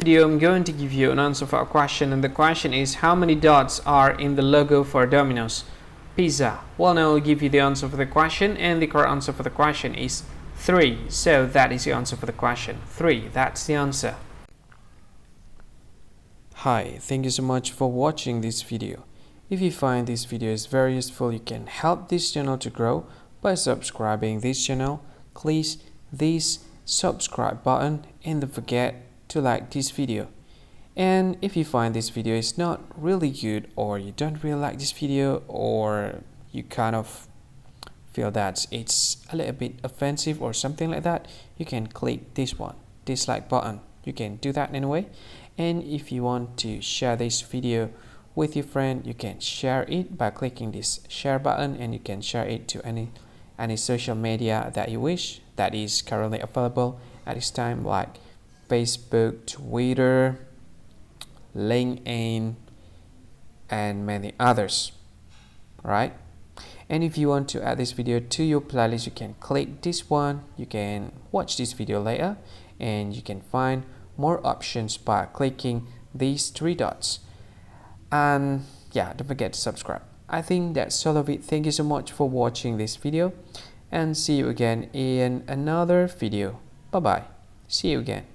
Video, I'm going to give you an answer for a question, and the question is how many dots are in the logo for Domino's Pizza? Well, now I'll give you the answer for the question, and the correct answer for the question is 3. So that is the answer for the question. 3, that's the answer. Hi, thank you so much for watching this video. If you find this video is very useful, you can help this channel to grow by subscribing this channel. Please this subscribe button and don't forget to like this video. And if you find this video is not really good, or you don't really like this video, or you kind of feel that it's a little bit offensive or something like that, you can click this one, dislike button. You can do that anyway. And if you want to share this video with your friend, you can share it by clicking this share button, and you can share it to any social media that you wish that is currently available at this time, like Facebook, Twitter, LinkedIn, and many others, right? And if you want to add this video to your playlist, you can click this one. You can watch this video later, and you can find more options by clicking these 3 dots. And yeah, don't forget to subscribe. I think that's all of it. Thank you so much for watching this video, and see you again in another video. Bye bye. See you again.